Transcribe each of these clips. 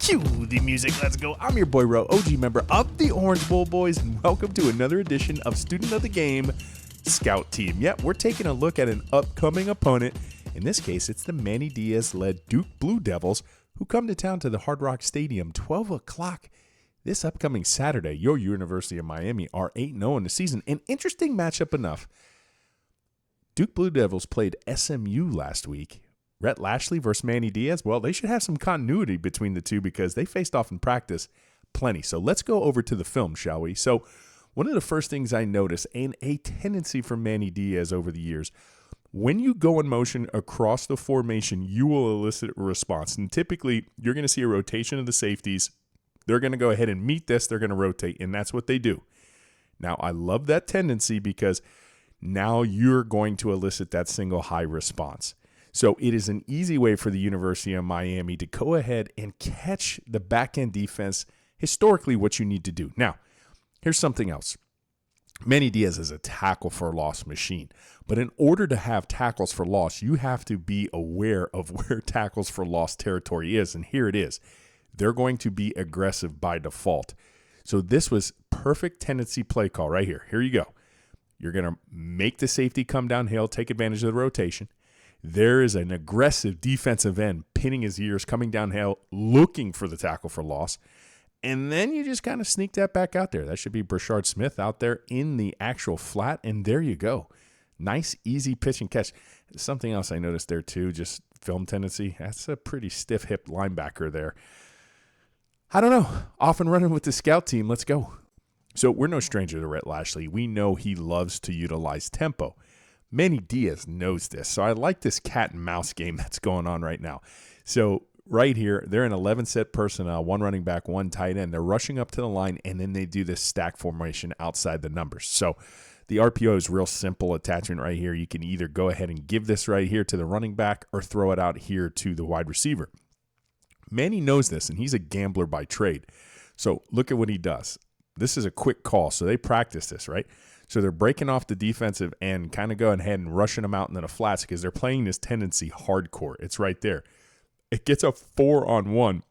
Cue the music, let's go. I'm your boy Ro, OG member of the Orange Bowl Boys, and welcome to another edition of Student of the Game Scout Team. Yep, we're taking a look at an upcoming opponent. In this case, it's the Manny Diaz-led Duke Blue Devils, who come to town to the Hard Rock Stadium 12 o'clock this upcoming Saturday. Your University of Miami are 8-0 in the season. An interesting matchup enough. Duke Blue Devils played SMU last week. Rhett Lashley versus Manny Diaz. Well, they should have some continuity between the two because they faced off in practice plenty. So let's go over to the film, shall we? So one of the first things I noticed, and a tendency for Manny Diaz over the years, when you go in motion across the formation, you will elicit a response. And typically, you're going to see a rotation of the safeties. They're going to go ahead and meet this. They're going to rotate, and that's what they do. Now, I love that tendency because now you're going to elicit that single high response. So it is an easy way for the University of Miami to go ahead and catch the back-end defense, historically what you need to do. Now, here's something else. Manny Diaz is a tackle for loss machine. But in order to have tackles for loss, you have to be aware of where tackles for loss territory is. And here it is. They're going to be aggressive by default. So this was perfect tendency play call right here. Here you go. You're going to make the safety come downhill, take advantage of the rotation. There is an aggressive defensive end pinning his ears, coming downhill, looking for the tackle for loss. And then you just kind of sneak that back out there. That should be Brashard Smith out there in the actual flat, and there you go. Nice, easy pitch and catch. Something else I noticed there too, just film tendency. That's a pretty stiff-hipped linebacker there. I don't know. Off and running with the scout team. Let's go. So we're no stranger to Rhett Lashley. We know he loves to utilize tempo. Manny Diaz knows this. So I like this cat and mouse game that's going on right now. So right here, they're in 11-set personnel, one running back, one tight end. They're rushing up to the line, and then they do this stack formation outside the numbers. So the RPO is real simple attachment right here. You can either go ahead and give this right here to the running back or throw it out here to the wide receiver. Manny knows this, and he's a gambler by trade. So look at what he does. This is a quick call, so they practice this, right? So they're breaking off the defensive end, kind of going ahead and rushing them out into the flats because they're playing this tendency hardcore. It's right there. It gets a 4-on-1,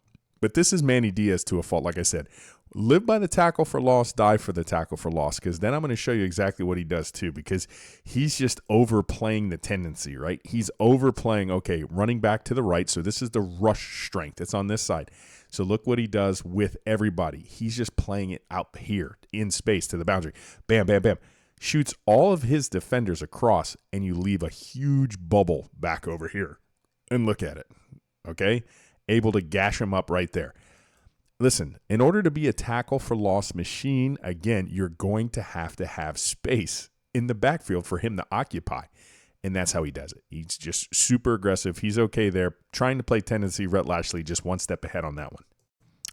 but this is Manny Diaz to a fault. Like I said, live by the tackle for loss, die for the tackle for loss, because then I'm going to show you exactly what he does too, because he's just overplaying the tendency, right? He's overplaying, okay, running back to the right, so this is the rush strength. It's on this side. So look what he does with everybody. He's just playing it out here in space to the boundary. Bam, bam, bam. Shoots all of his defenders across, and you leave a huge bubble back over here. And look at it, okay? Able to gash him up right there. Listen, in order to be a tackle for loss machine, again, you're going to have space in the backfield for him to occupy. And that's how he does it. He's just super aggressive. He's okay there. Trying to play tendency, Rhett Lashley just one step ahead on that one.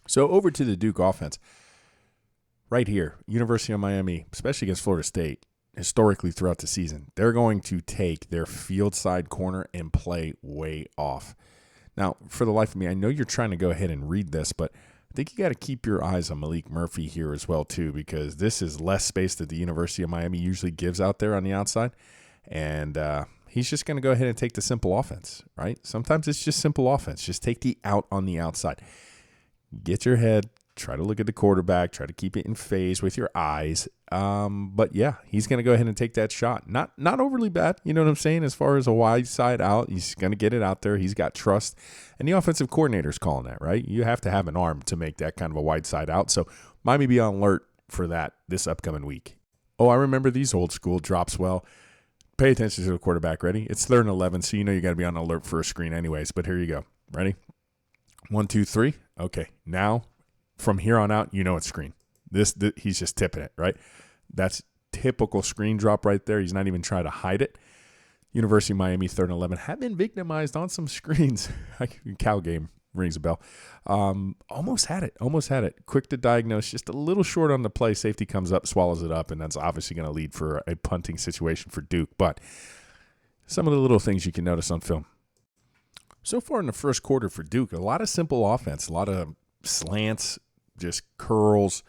So over to the Duke offense. Right here, University of Miami, especially against Florida State, historically throughout the season, they're going to take their field side corner and play way off. Now, for the life of me, I know you're trying to go ahead and read this, but I think you got to keep your eyes on Malik Murphy here as well, too, because this is less space that the University of Miami usually gives out there on the outside. And he's just going to go ahead and take the simple offense, right? Sometimes it's just simple offense. Just take the out on the outside. Get your head, try to look at the quarterback, try to keep it in phase with your eyes. But, yeah, he's going to go ahead and take that shot. Not overly bad, you know what I'm saying, as far as a wide side out. He's going to get it out there. He's got trust. And the offensive coordinator's calling that, right? You have to have an arm to make that kind of a wide side out. So Miami be on alert for that this upcoming week. Oh, I remember these old school drops well. Pay attention to the quarterback. Ready? It's 3rd and 11, so you know you got to be on alert for a screen anyways. But here you go. Ready? 1, 2, 3. Okay. Now, from here on out, you know it's screen. This he's just tipping it, right? That's typical screen drop right there. He's not even trying to hide it. University of Miami, 3rd and 11, have been victimized on some screens. Cow game rings a bell. Almost had it. Quick to diagnose, just a little short on the play. Safety comes up, swallows it up, and that's obviously going to lead for a punting situation for Duke. But some of the little things you can notice on film. So far in the first quarter for Duke, a lot of simple offense, a lot of slants, just curls.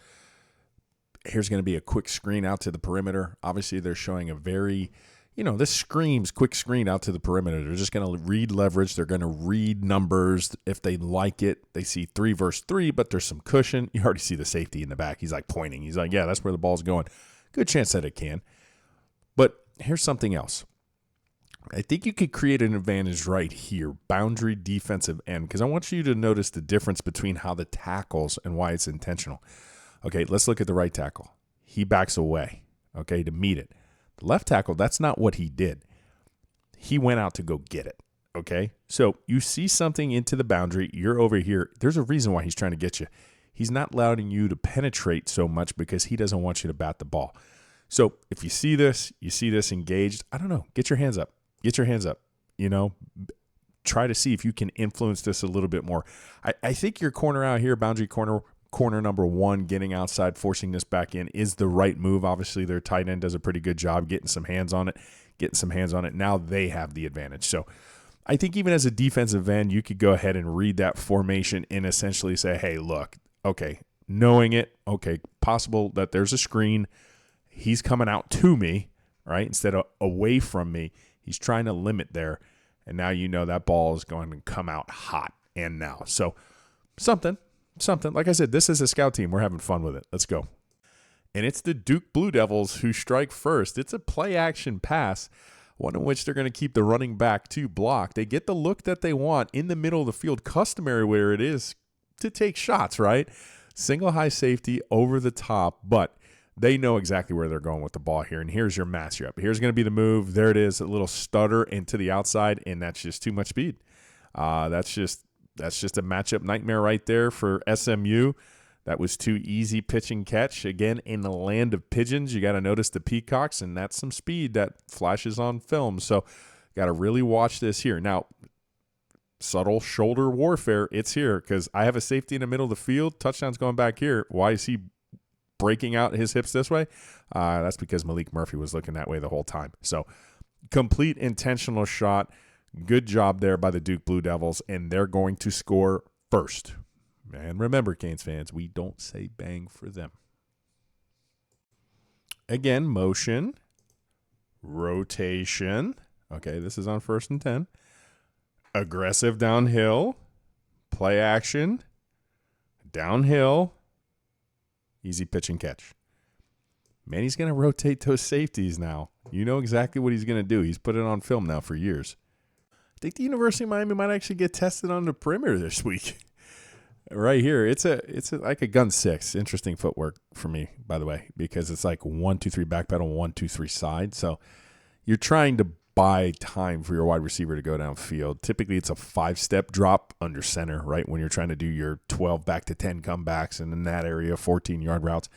Here's going to be a quick screen out to the perimeter. Obviously, they're showing a very this screams quick screen out to the perimeter. They're just going to read leverage. They're going to read numbers. If they like it, they see 3 versus 3, but there's some cushion. You already see the safety in the back. He's like pointing. He's like, yeah, that's where the ball's going. Good chance that it can. But here's something else. I think you could create an advantage right here, boundary defensive end, because I want you to notice the difference between how the tackles and why it's intentional. Okay, let's look at the right tackle. He backs away, okay, to meet it. The left tackle, that's not what he did. He went out to go get it, okay? So you see something into the boundary. You're over here. There's a reason why he's trying to get you. He's not allowing you to penetrate so much because he doesn't want you to bat the ball. So if you see this engaged, I don't know, get your hands up. Get your hands up. Try to see if you can influence this a little bit more. I think your corner out here, boundary corner number 1, getting outside, forcing this back in is the right move. Obviously, their tight end does a pretty good job getting some hands on it. Now they have the advantage. So I think even as a defensive end, you could go ahead and read that formation and essentially say, hey, look, okay, knowing it, okay, possible that there's a screen. He's coming out to me, right, instead of away from me. He's trying to limit there, and now that ball is going to come out hot and now. So something. Like I said, this is a scout team. We're having fun with it. Let's go. And it's the Duke Blue Devils who strike first. It's a play-action pass, one in which they're going to keep the running back to block. They get the look that they want in the middle of the field, customary where it is to take shots, right? Single high safety over the top, but they know exactly where they're going with the ball here. And here's your matchup. Here's going to be the move. There it is, a little stutter into the outside, and that's just too much speed. That's just a matchup nightmare right there for SMU. That was too easy pitch and catch. Again, in the land of pigeons, you got to notice the peacocks, and that's some speed that flashes on film. So got to really watch this here. Now, subtle shoulder warfare, it's here because I have a safety in the middle of the field. Touchdown's going back here. Why is he breaking out his hips this way? That's because Malik Murphy was looking that way the whole time. So complete intentional shot. Good job there by the Duke Blue Devils, and they're going to score first. And remember, Canes fans, we don't say bang for them. Again, motion, rotation. Okay, this is on 1st and 10. Aggressive downhill, play action, downhill, easy pitch and catch. Manny's going to rotate those safeties now. You know exactly what he's going to do. He's put it on film now for years. I think the University of Miami might actually get tested on the perimeter this week. Right here, it's like a gun 6. Interesting footwork for me, by the way, because it's like 1, 2, 3 back pedal, 1, 2, 3 side. So you're trying to buy time for your wide receiver to go downfield. Typically, it's a 5-step drop under center, right, when you're trying to do your 12 back to 10 comebacks, and in that area, 14-yard routes.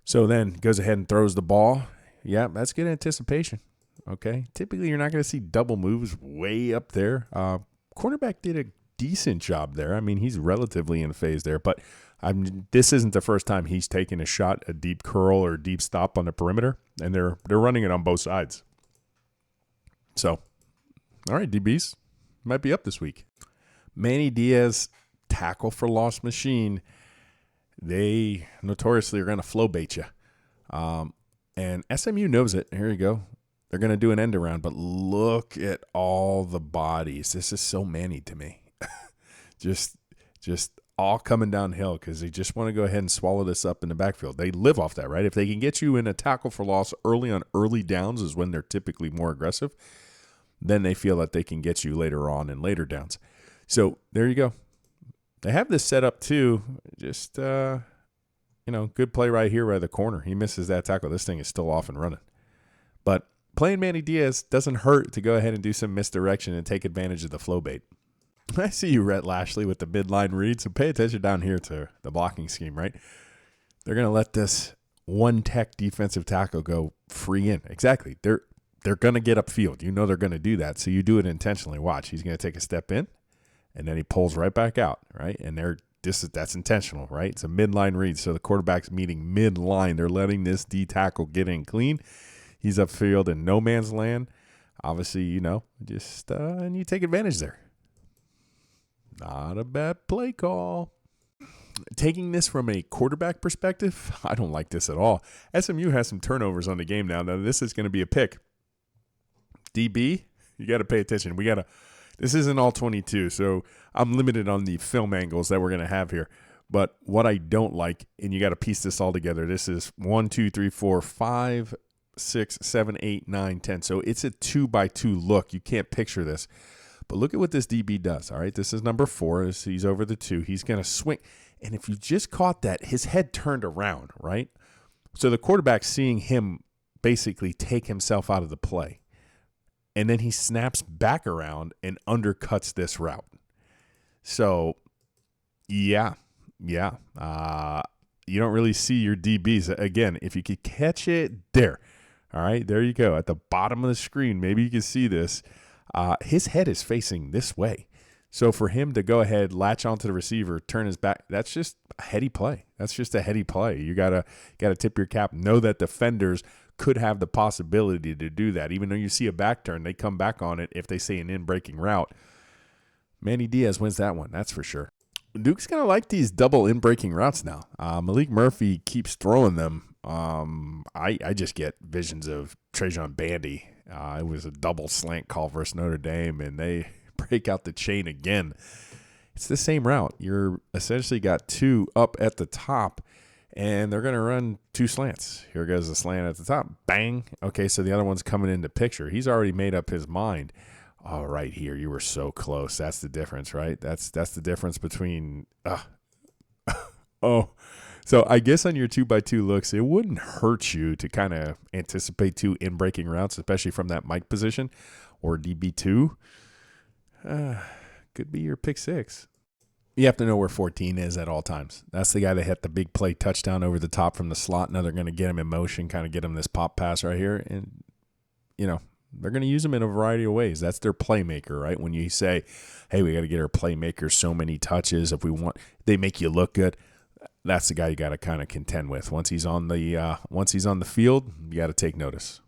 So then goes ahead and throws the ball. Yeah, that's good anticipation. Okay, typically you're not going to see double moves way up there. Cornerback did a decent job there. I mean, he's relatively in phase there, but this isn't the first time he's taken a shot, a deep curl or deep stop on the perimeter, and they're running it on both sides. So, all right, DBs, might be up this week. Manny Diaz, tackle for loss machine. They notoriously are going to flow bait you. And SMU knows it. Here you go. They're going to do an end around, but look at all the bodies. This is so Manny to me. just all coming downhill because they just want to go ahead and swallow this up in the backfield. They live off that, right? If they can get you in a tackle for loss early on early downs is when they're typically more aggressive. Then they feel that they can get you later on in later downs. So there you go. They have this set up too. Just, good play right here by the corner. He misses that tackle. This thing is still off and running. But playing Manny Diaz doesn't hurt to go ahead and do some misdirection and take advantage of the flow bait. I see you, Rhett Lashley, with the midline read. So pay attention down here to the blocking scheme, right? They're going to let this one tech defensive tackle go free in. Exactly. They're going to get upfield. You know they're going to do that. So you do it intentionally. Watch. He's going to take a step in, and then he pulls right back out, right? And that's intentional, right? It's a midline read. So the quarterback's meeting midline. They're letting this D tackle get in clean. He's upfield in no man's land. Obviously, and you take advantage there. Not a bad play call. Taking this from a quarterback perspective, I don't like this at all. SMU has some turnovers on the game now. Now, this is going to be a pick. DB, you got to pay attention. This isn't all 22, so I'm limited on the film angles that we're going to have here. But what I don't like, and you got to piece this all together, this is 1, 2, 3, 4, 5, 6, 7, 8, 9, 10. So it's a 2x2 look. You can't picture this. But look at what this DB does, all right? This is number 4. He's over the 2. He's going to swing. And if you just caught that, his head turned around, right? So the quarterback's seeing him basically take himself out of the play. And then he snaps back around and undercuts this route. So, yeah. You don't really see your DBs. Again, if you could catch it there. All right, there you go. At the bottom of the screen, maybe you can see this. His head is facing this way. So for him to go ahead, latch onto the receiver, turn his back, that's just a heady play. That's just a heady play. You gotta tip your cap. Know that defenders could have the possibility to do that. Even though you see a back turn, they come back on it if they say an in-breaking route. Manny Diaz wins that one, that's for sure. Duke's going to like these double in-breaking routes now. Malik Murphy keeps throwing them. I just get visions of Trajan Bandy. It was a double slant call versus Notre Dame, and they break out the chain again. It's the same route. You're essentially got 2 up at the top, and they're going to run 2 slants. Here goes the slant at the top. Bang. Okay, so the other one's coming into picture. He's already made up his mind. Oh, right here, you were so close. That's the difference, right? That's the difference between So I guess on your 2x2 looks, it wouldn't hurt you to kind of anticipate 2 in-breaking routes, especially from that Mike position or DB2. Could be your pick 6. You have to know where 14 is at all times. That's the guy that hit the big play touchdown over the top from the slot. Now they're going to get him in motion, kind of get him this pop pass right here. And, they're going to use him in a variety of ways. That's their playmaker, right? When you say, hey, we got to get our playmaker so many touches if we want, they make you look good. That's the guy you got to kind of contend with. Once he's on the field, you got to take notice.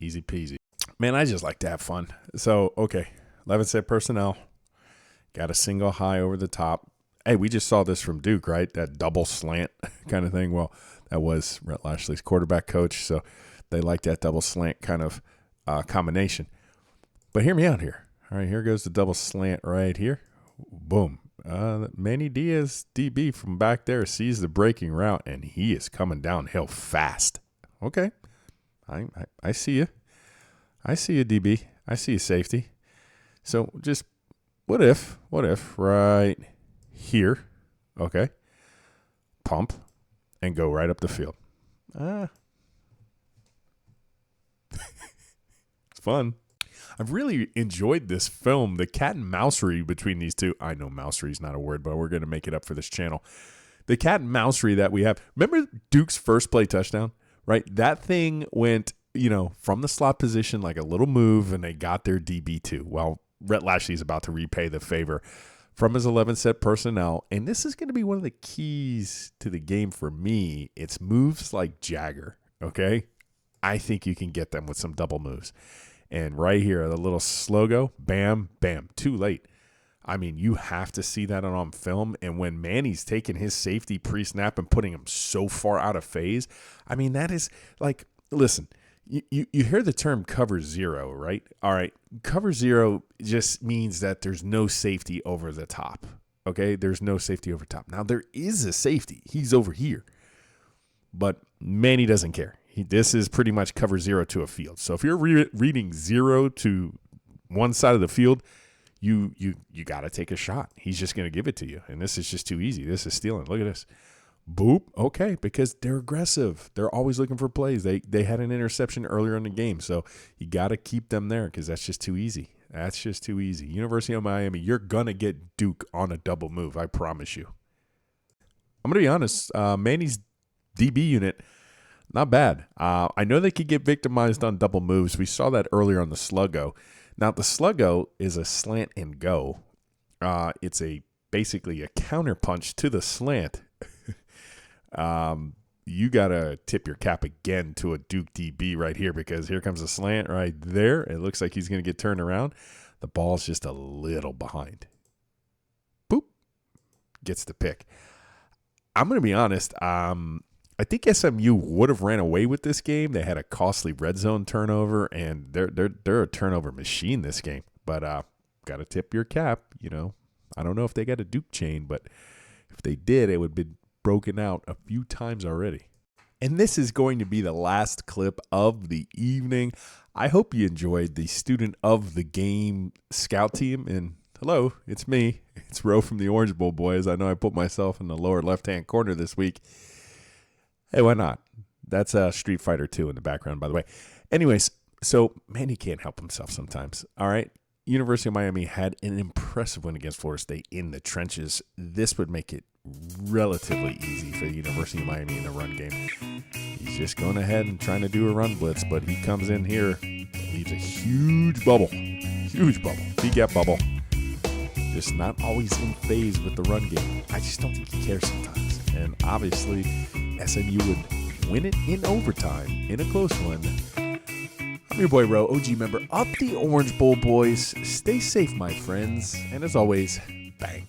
Easy peasy. Man, I just like to have fun. So, okay, 11 set personnel. Got a single high over the top. Hey, we just saw this from Duke, right? That double slant kind of thing. Well, that was Rhett Lashley's quarterback coach, so they like that double slant kind of combination. But hear me out here. All right, here goes the double slant right here. Boom. Manny Diaz, DB from back there, sees the breaking route, and he is coming downhill fast. Okay. I see you. I see you, DB. I see you, safety. So just what if right here, okay, pump and go right up the field. It's fun. I've really enjoyed this film, the cat and mousery between these two. I know mousery is not a word, but we're going to make it up for this channel. The cat and mousery that we have. Remember Duke's first play touchdown, right? That thing went, from the slot position like a little move, and they got their DB2. Well, Rhett Lashley's about to repay the favor from his 11 set personnel, and this is going to be one of the keys to the game for me. It's moves like Jagger, okay? I think you can get them with some double moves. And right here, the little slow go, bam, bam, too late. I mean, you have to see that on film. And when Manny's taking his safety pre-snap and putting him so far out of phase, I mean, that is like, listen, you hear the term cover zero, right? All right, cover zero just means that there's no safety over the top, okay? There's no safety over top. Now, there is a safety. He's over here. But Manny doesn't care. This is pretty much cover zero to a field. So if you're reading zero to one side of the field, you got to take a shot. He's just going to give it to you. And this is just too easy. This is stealing. Look at this. Boop. Okay, because they're aggressive. They're always looking for plays. They had an interception earlier in the game, so you got to keep them there because that's just too easy. That's just too easy. University of Miami, you're going to get Duke on a double move. I promise you. I'm going to be honest. Manny's DB unit, not bad. I know they could get victimized on double moves. We saw that earlier on the Sluggo. Now, the Sluggo is a slant and go. It's basically a counterpunch to the slant. You got to tip your cap again to a Duke DB right here because here comes a slant right there. It looks like he's going to get turned around. The ball's just a little behind. Boop. Gets the pick. I'm going to be honest. I I think SMU would have ran away with this game. They had a costly red zone turnover, and they're a turnover machine this game. But got to tip your cap. I don't know if they got a Duke chain, but if they did, it would have been broken out a few times already. And this is going to be the last clip of the evening. I hope you enjoyed the Student of the Game Scout team. And hello, it's me. It's Ro from the Orange Bowl Boys. I know I put myself in the lower left-hand corner this week. Hey, why not? That's Street Fighter 2 in the background, by the way. Anyways, so Manny can't help himself sometimes. All right. University of Miami had an impressive win against Florida State in the trenches. This would make it relatively easy for the University of Miami in the run game. He's just going ahead and trying to do a run blitz, but he comes in here, leaves a huge bubble. Huge bubble. Big gap bubble. Just not always in phase with the run game. I just don't think he cares sometimes. And obviously, SMU would win it in overtime in a close one. I'm your boy Ro, OG member of the Orange Bowl Boys. Stay safe, my friends. And as always, bang.